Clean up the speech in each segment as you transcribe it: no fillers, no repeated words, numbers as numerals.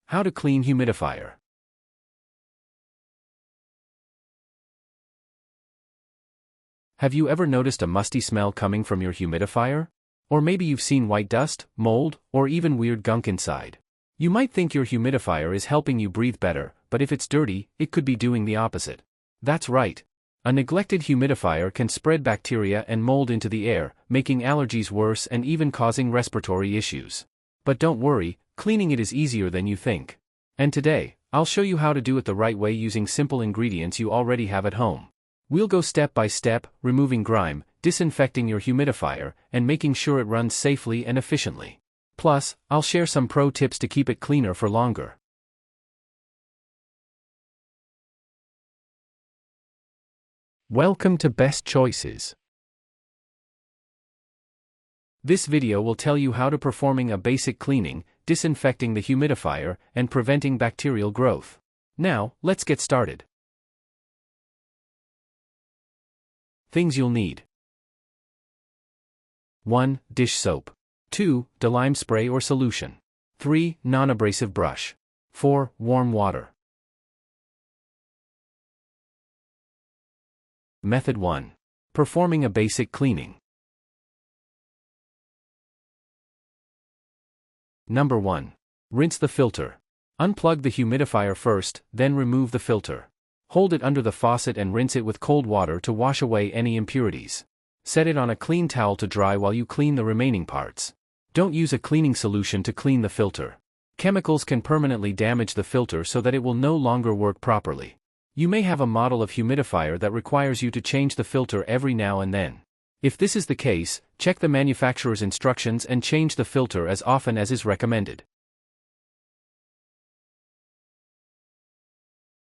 How to clean humidifier. Have you ever noticed a musty smell coming from your humidifier? Or maybe you've seen white dust, mold, or even weird gunk inside. You might think your humidifier is helping you breathe better, but if it's dirty, it could be doing the opposite. That's right. A neglected humidifier can spread bacteria and mold into the air, making allergies worse and even causing respiratory issues. But don't worry, cleaning it is easier than you think. And today, I'll show you how to do it the right way using simple ingredients you already have at home. We'll go step by step, removing grime, disinfecting your humidifier, and making sure it runs safely and efficiently. Plus, I'll share some pro tips to keep it cleaner for longer. Welcome to Best Choices. This video will tell you how to performing a basic cleaning, disinfecting the humidifier, and preventing bacterial growth. Now, let's get started. Things you'll need. 1. Dish soap. 2. Lime spray or solution. 3. Non-abrasive brush. 4. Warm water. Method 1. Performing a basic cleaning. Number 1. Rinse the filter. Unplug the humidifier first, then remove the filter. Hold it under the faucet and rinse it with cold water to wash away any impurities. Set it on a clean towel to dry while you clean the remaining parts. Don't use a cleaning solution to clean the filter. Chemicals can permanently damage the filter so that it will no longer work properly. You may have a model of humidifier that requires you to change the filter every now and then. If this is the case, check the manufacturer's instructions and change the filter as often as is recommended.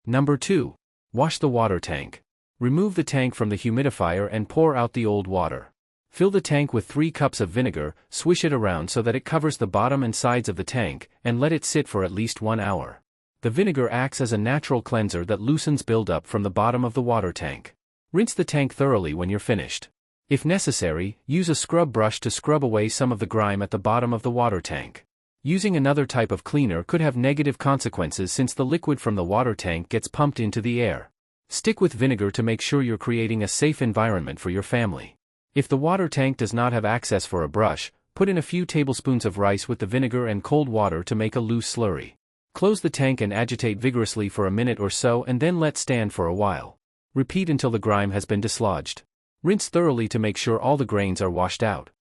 Number 2. Wash the water tank. Remove the tank from the humidifier and pour out the old water. Fill the tank with 3 cups of vinegar, swish it around so that it covers the bottom and sides of the tank, and let it sit for at least 1 hour. The vinegar acts as a natural cleanser that loosens buildup from the bottom of the water tank. Rinse the tank thoroughly when you're finished. If necessary, use a scrub brush to scrub away some of the grime at the bottom of the water tank. Using another type of cleaner could have negative consequences since the liquid from the water tank gets pumped into the air. Stick with vinegar to make sure you're creating a safe environment for your family. If the water tank does not have access for a brush, put in a few tablespoons of rice with the vinegar and cold water to make a loose slurry. Close the tank and agitate vigorously for a minute or so and then let stand for a while. Repeat until the grime has been dislodged. Rinse thoroughly to make sure all the grains are washed out.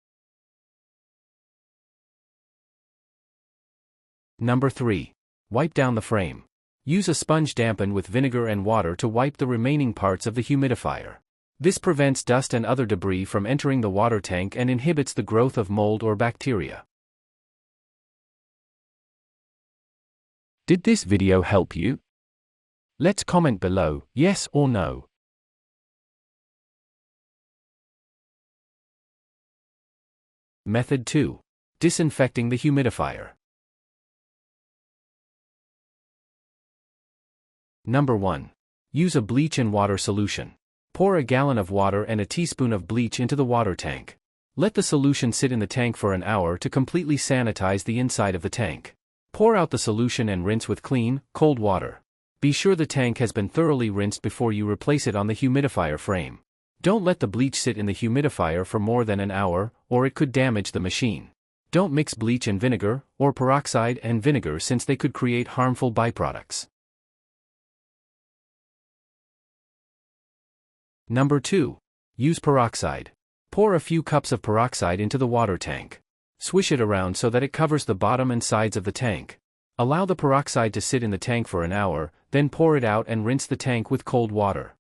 Number 3. Wipe down the frame. Use a sponge dampened with vinegar and water to wipe the remaining parts of the humidifier. This prevents dust and other debris from entering the water tank and inhibits the growth of mold or bacteria. Did this video help you? Let's comment below, yes or no. Method 2. Disinfecting the humidifier. Number 1. Use a bleach and water solution. Pour a gallon of water and a teaspoon of bleach into the water tank. Let the solution sit in the tank for an hour to completely sanitize the inside of the tank. Pour out the solution and rinse with clean, cold water. Be sure the tank has been thoroughly rinsed before you replace it on the humidifier frame. Don't let the bleach sit in the humidifier for more than an hour, or it could damage the machine. Don't mix bleach and vinegar, or peroxide and vinegar since they could create harmful byproducts. Number 2. Use peroxide. Pour a few cups of peroxide into the water tank. Swish it around so that it covers the bottom and sides of the tank. Allow the peroxide to sit in the tank for an hour, then pour it out and rinse the tank with cold water.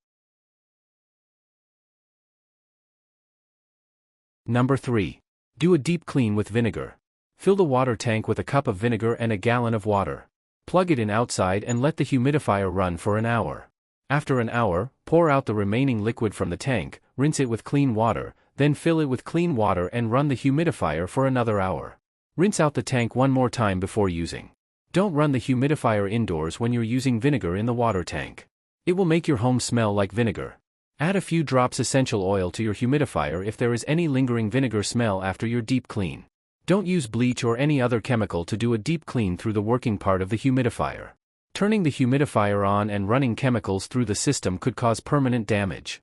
Number 3. Do a deep clean with vinegar. Fill the water tank with a cup of vinegar and a gallon of water. Plug it in outside and let the humidifier run for an hour. After an hour, pour out the remaining liquid from the tank, rinse it with clean water, then fill it with clean water and run the humidifier for another hour. Rinse out the tank one more time before using. Don't run the humidifier indoors when you're using vinegar in the water tank. It will make your home smell like vinegar. Add a few drops essential oil to your humidifier if there is any lingering vinegar smell after your deep clean. Don't use bleach or any other chemical to do a deep clean through the working part of the humidifier. Turning the humidifier on and running chemicals through the system could cause permanent damage.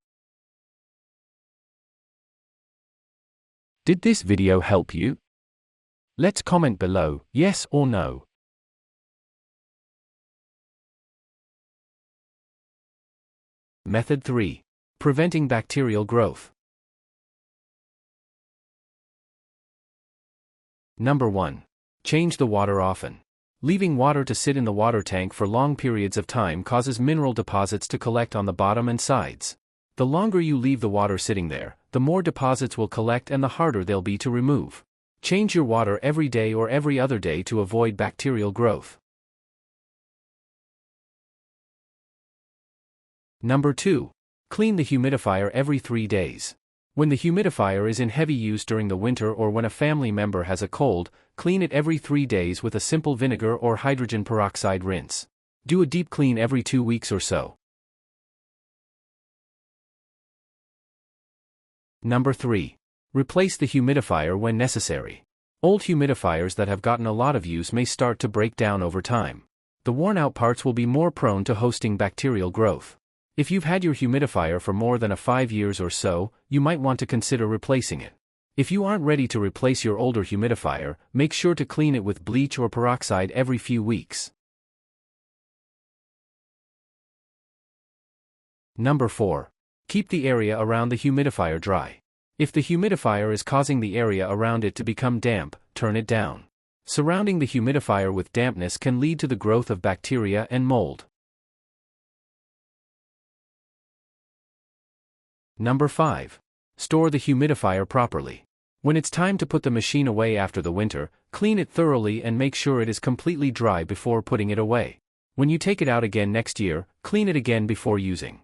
Did this video help you? Let's comment below, yes or no. Method 3. Preventing bacterial growth. Number 1. Change the water often. Leaving water to sit in the water tank for long periods of time causes mineral deposits to collect on the bottom and sides. The longer you leave the water sitting there, the more deposits will collect and the harder they'll be to remove. Change your water every day or every other day to avoid bacterial growth. Number 2. Clean the humidifier every 3 days. When the humidifier is in heavy use during the winter or when a family member has a cold, clean it every 3 days with a simple vinegar or hydrogen peroxide rinse. Do a deep clean every 2 weeks or so. Number 3. Replace the humidifier when necessary. Old humidifiers that have gotten a lot of use may start to break down over time. The worn-out parts will be more prone to hosting bacterial growth. If you've had your humidifier for more than 5 years or so, you might want to consider replacing it. If you aren't ready to replace your older humidifier, make sure to clean it with bleach or peroxide every few weeks. Number 4. Keep the area around the humidifier dry. If the humidifier is causing the area around it to become damp, turn it down. Surrounding the humidifier with dampness can lead to the growth of bacteria and mold. Number 5. Store the humidifier properly. When it's time to put the machine away after the winter, clean it thoroughly and make sure it is completely dry before putting it away. When you take it out again next year, clean it again before using.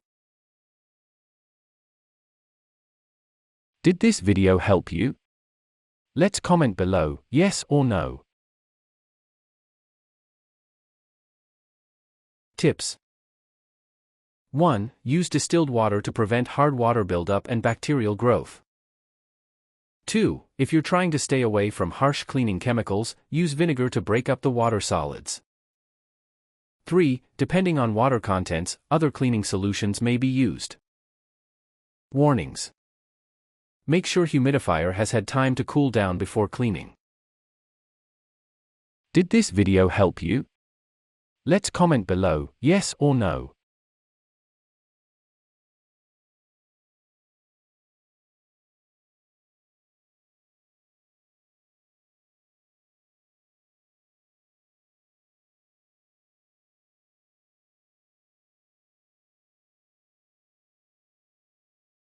Did this video help you? Let's comment below, yes or no. Tips. 1. Use distilled water to prevent hard water buildup and bacterial growth. 2. If you're trying to stay away from harsh cleaning chemicals, use vinegar to break up the water solids. 3. Depending on water contents, other cleaning solutions may be used. Warnings. Make sure humidifier has had time to cool down before cleaning. Did this video help you? Let's comment below, yes or no.